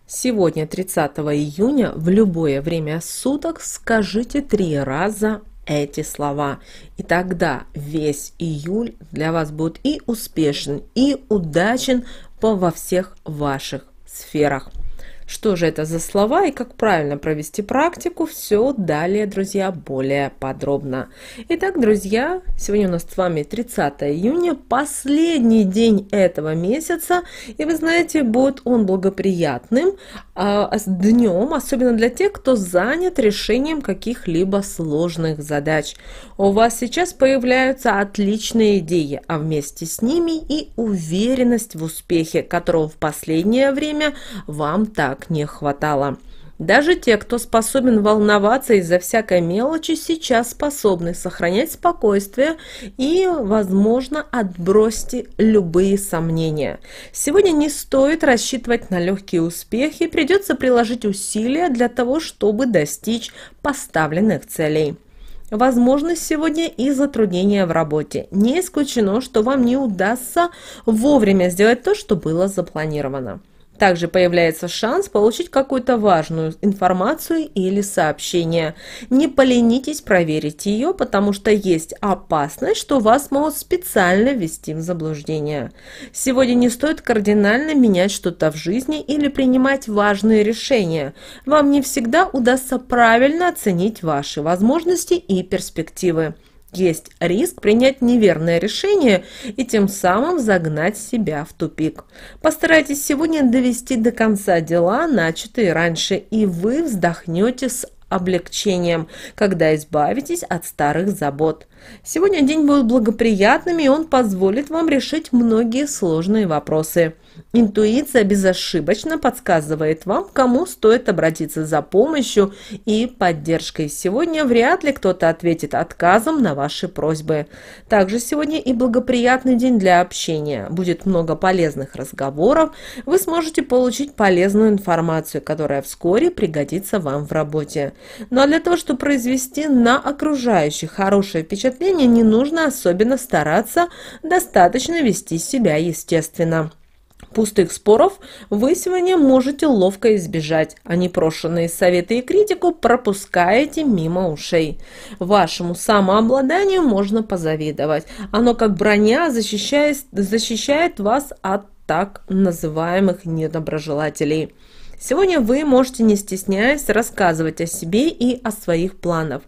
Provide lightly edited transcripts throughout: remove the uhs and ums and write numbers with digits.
Сегодня, 30 июня, в любое время суток скажите 3 раза эти слова. И тогда весь июль для вас будет и успешен, и удачен во всех ваших сферах. Что же это за слова и как правильно провести практику, все далее, друзья, более подробно. Итак, друзья, сегодня у нас с вами 30 июня, последний день этого месяца, и вы знаете, будет он благоприятным днем, особенно для тех, кто занят решением каких-либо сложных задач. У вас сейчас появляются отличные идеи, а вместе с ними и уверенность в успехе, которого в последнее время вам так не хватало. Даже те, кто способен волноваться из-за всякой мелочи, сейчас способны сохранять спокойствие и, возможно, отбросьте любые сомнения. Сегодня не стоит рассчитывать на легкие успехи, придется приложить усилия для того, чтобы достичь поставленных целей. Возможно, сегодня и затруднения в работе. Не исключено, что вам не удастся вовремя сделать то, что было запланировано. Также появляется шанс получить какую-то важную информацию или сообщение. Не поленитесь проверить ее, потому что есть опасность, что вас могут специально ввести в заблуждение. Сегодня не стоит кардинально менять что-то в жизни или принимать важные решения. Вам не всегда удастся правильно оценить ваши возможности и перспективы. Есть риск принять неверное решение и тем самым загнать себя в тупик. Постарайтесь сегодня довести до конца дела, начатые раньше, и вы вздохнете с облегчением, когда избавитесь от старых забот. Сегодня день будет благоприятным, и он позволит вам решить многие сложные вопросы. Интуиция безошибочно подсказывает вам, к кому стоит обратиться за помощью и поддержкой. Сегодня вряд ли кто-то ответит отказом на ваши просьбы. Также сегодня и благоприятный день для общения. Будет много полезных разговоров. Вы сможете получить полезную информацию, которая вскоре пригодится вам в работе. Но для того, чтобы произвести на окружающих хорошее впечатление, не нужно особенно стараться, достаточно вести себя естественно. Пустых споров вы сегодня можете ловко избежать, а непрошенные советы и критику пропускаете мимо ушей. Вашему самообладанию можно позавидовать. Оно как броня защищает вас от так называемых недоброжелателей. Сегодня вы можете, не стесняясь, рассказывать о себе и о своих планах.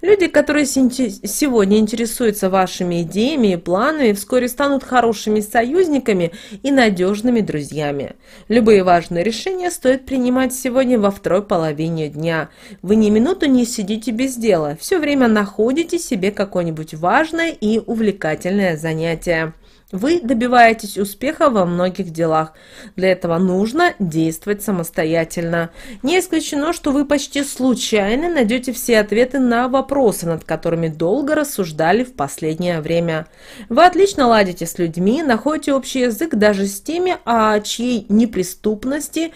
Люди, которые сегодня интересуются вашими идеями и планами, вскоре станут хорошими союзниками и надежными друзьями. Любые важные решения стоит принимать сегодня во второй половине дня. Вы ни минуту не сидите без дела, все время находите себе какое-нибудь важное и увлекательное занятие. Вы добиваетесь успеха во многих делах. Для этого нужно действовать самостоятельно. Не исключено, что вы почти случайно найдете все ответы на вопросы, над которыми долго рассуждали в последнее время. Вы отлично ладите с людьми, находите общий язык даже с теми, о чьей неприступности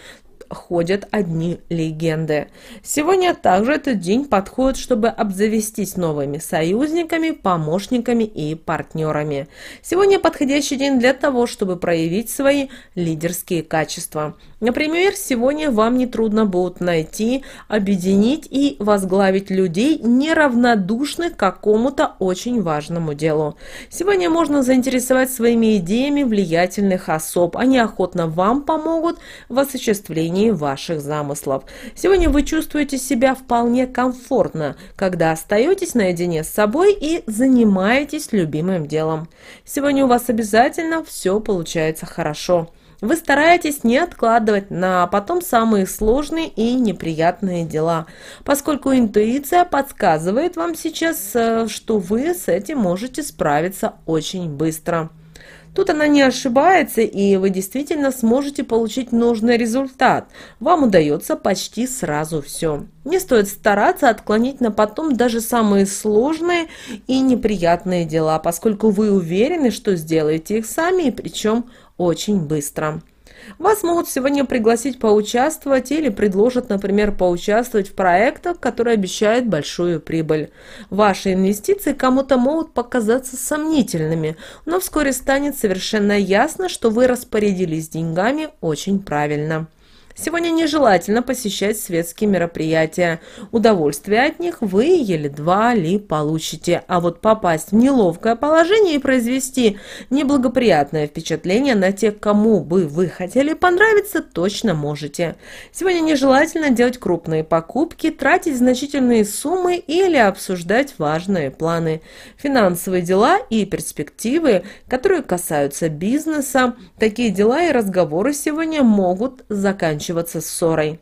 ходят одни легенды. Сегодня также этот день подходит, чтобы обзавестись новыми союзниками, помощниками и партнерами. Сегодня подходящий день для того, чтобы проявить свои лидерские качества. Например, сегодня вам нетрудно будет найти, объединить и возглавить людей, неравнодушных к какому-то очень важному делу. Сегодня можно заинтересовать своими идеями влиятельных особ. Они охотно вам помогут в осуществлении ваших замыслов. Сегодня вы чувствуете себя вполне комфортно, когда остаетесь наедине с собой и занимаетесь любимым делом. Сегодня у вас обязательно все получается хорошо. Вы стараетесь не откладывать на потом самые сложные и неприятные дела, поскольку интуиция подсказывает вам сейчас, что вы с этим можете справиться очень быстро. Тут она не ошибается, и вы действительно сможете получить нужный результат. Вам удается почти сразу все. Не стоит стараться отклонить на потом даже самые сложные и неприятные дела, поскольку вы уверены, что сделаете их сами, и причем очень быстро. Вас могут сегодня пригласить поучаствовать или предложат, например, поучаствовать в проектах, которые обещают большую прибыль. Ваши инвестиции кому-то могут показаться сомнительными, но вскоре станет совершенно ясно, что вы распорядились деньгами очень правильно. Сегодня нежелательно посещать светские мероприятия. Удовольствие от них вы едва ли получите, а вот попасть в неловкое положение и произвести неблагоприятное впечатление на тех, кому бы вы хотели понравиться, точно можете. Сегодня нежелательно делать крупные покупки, тратить значительные суммы или обсуждать важные планы. Финансовые дела и перспективы, которые касаются бизнеса, такие дела и разговоры сегодня могут заканчиваться ссорой.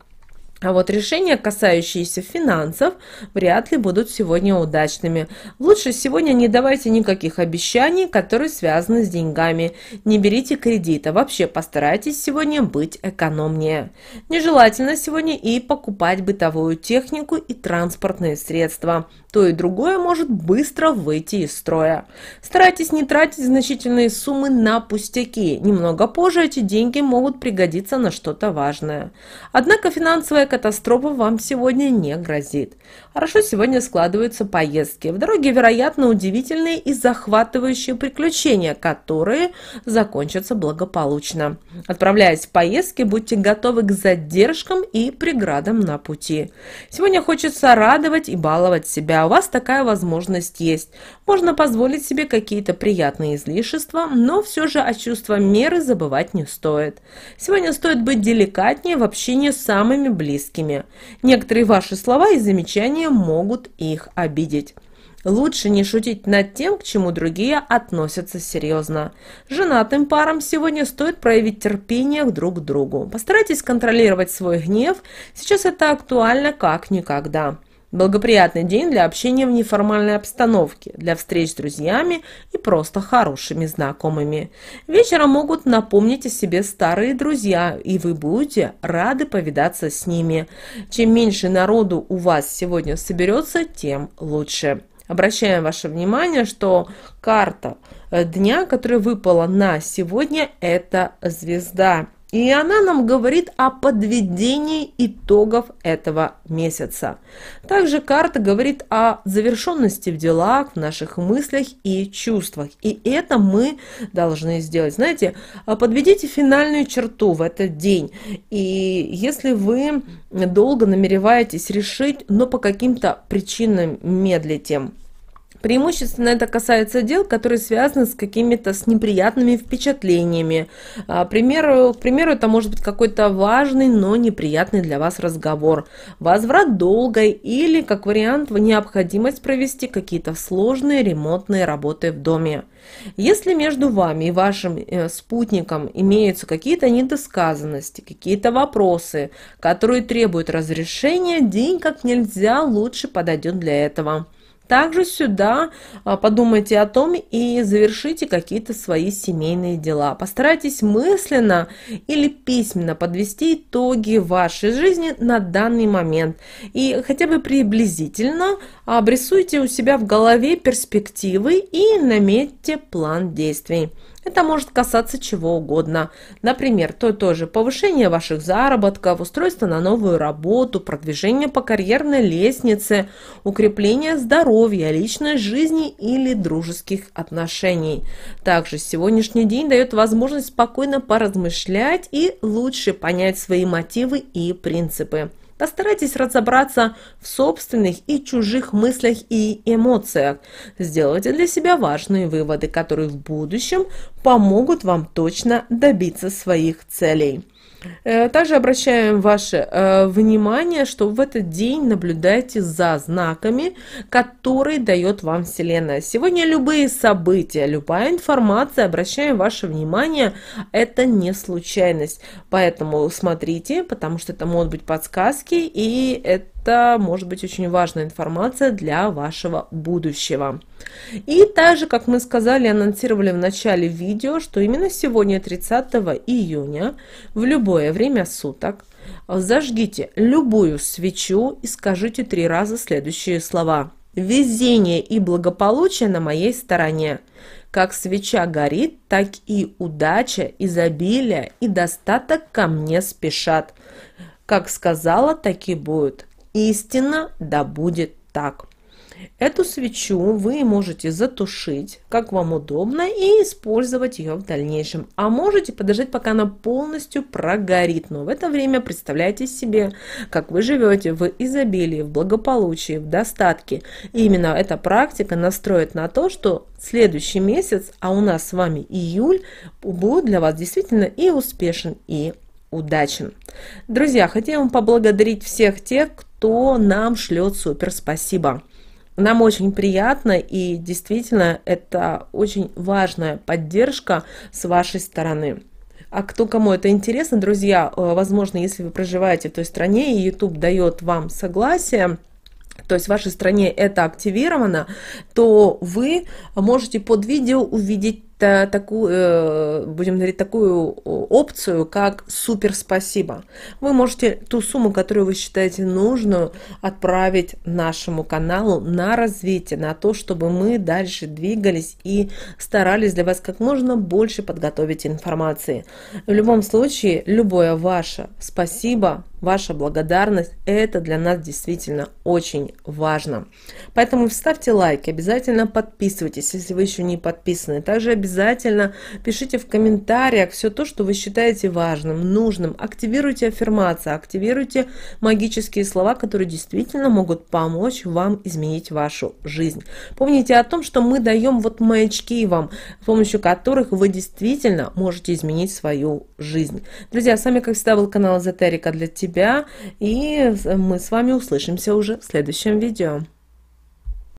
А вот решения, касающиеся финансов, вряд ли будут сегодня удачными. Лучше сегодня не давайте никаких обещаний, которые связаны с деньгами. Не берите кредита. Вообще постарайтесь сегодня быть экономнее. Нежелательно сегодня и покупать бытовую технику и транспортные средства. То и другое может быстро выйти из строя. Старайтесь не тратить значительные суммы на пустяки. Немного позже эти деньги могут пригодиться на что-то важное. Однако финансовая катастрофа вам сегодня не грозит. Хорошо сегодня складываются поездки. В дороге, вероятно, удивительные и захватывающие приключения, которые закончатся благополучно. Отправляясь в поездки, будьте готовы к задержкам и преградам на пути. Сегодня хочется радовать и баловать себя. У вас такая возможность есть. Можно позволить себе какие-то приятные излишества, но все же о чувстве меры забывать не стоит. Сегодня стоит быть деликатнее в общении с самыми близкими. Некоторые ваши слова и замечания могут их обидеть. Лучше не шутить над тем, к чему другие относятся серьезно. Женатым парам сегодня стоит проявить терпение друг к другу. Постарайтесь контролировать свой гнев. Сейчас это актуально как никогда. Благоприятный день для общения в неформальной обстановке, для встреч с друзьями и просто хорошими знакомыми. Вечером могут напомнить о себе старые друзья, и вы будете рады повидаться с ними. Чем меньше народу у вас сегодня соберется, тем лучше. Обращаем ваше внимание, что карта дня, которая выпала на сегодня, это звезда. И она нам говорит о подведении итогов этого месяца. Также карта говорит о завершенности в делах, в наших мыслях и чувствах. И это мы должны сделать. Знаете, подведите финальную черту в этот день. И если вы долго намереваетесь решить, но по каким-то причинам медлите, преимущественно это касается дел, которые связаны с какими-то неприятными впечатлениями. К примеру, это может быть какой-то важный, но неприятный для вас разговор, возврат долга или, как вариант, необходимость провести какие-то сложные ремонтные работы в доме. Если между вами и вашим спутником имеются какие-то недосказанности, какие-то вопросы, которые требуют разрешения, день как нельзя лучше подойдет для этого. Также сюда подумайте о том и завершите какие-то свои семейные дела. Постарайтесь мысленно или письменно подвести итоги вашей жизни на данный момент. И хотя бы приблизительно обрисуйте у себя в голове перспективы и наметьте план действий. Это может касаться чего угодно. Например, тоже повышение ваших заработков, устройство на новую работу, продвижение по карьерной лестнице, укрепление здоровья, личной жизни или дружеских отношений. Также сегодняшний день дает возможность спокойно поразмышлять и лучше понять свои мотивы и принципы. Постарайтесь разобраться в собственных и чужих мыслях и эмоциях. Сделайте для себя важные выводы, которые в будущем помогут вам точно добиться своих целей. Также обращаем ваше внимание, что в этот день наблюдайте за знаками, которые дает вам Вселенная. Сегодня любые события, любая информация, обращаем ваше внимание, это не случайность. Поэтому смотрите, потому что это могут быть подсказки, и это может быть очень важная информация для вашего будущего. И также, как мы сказали, анонсировали в начале видео, что именно сегодня, 30 июня, в любое время суток, зажгите любую свечу и скажите 3 раза следующие слова. «Везение и благополучие на моей стороне». Как свеча горит, так и удача, изобилие и достаток ко мне спешат. Как сказала, так и будет. Истинно да будет так. Эту свечу вы можете затушить, как вам удобно, и использовать ее в дальнейшем. А можете подождать, пока она полностью прогорит. Но в это время представляйте себе, как вы живете в изобилии, в благополучии, в достатке. И именно эта практика настроит на то, что следующий месяц, а у нас с вами июль, будет для вас действительно и успешен, и удачен. Друзья, хотела поблагодарить всех тех, кто нам шлет супер спасибо. Нам очень приятно, и действительно это очень важная поддержка с вашей стороны. А кому это интересно, друзья, возможно, если вы проживаете в той стране и YouTube дает вам согласие, то есть в вашей стране это активировано, то вы можете под видео увидеть такую, будем говорить, такую опцию, как супер спасибо. Вы можете ту сумму, которую вы считаете нужную, отправить нашему каналу на развитие, на то, чтобы мы дальше двигались и старались для вас как можно больше подготовить информации. В любом случае, любое ваше спасибо, ваша благодарность, это для нас действительно очень важно. Поэтому ставьте лайки, обязательно подписывайтесь, если вы еще не подписаны. Также обязательно пишите в комментариях все то, что вы считаете важным, нужным. Активируйте аффирмации, активируйте магические слова, которые действительно могут помочь вам изменить вашу жизнь. Помните о том, что мы даем вот маячки вам, с помощью которых вы действительно можете изменить свою жизнь. Друзья, с вами, как всегда, был канал Эзотерика для тебя, и мы с вами услышимся уже в следующем видео.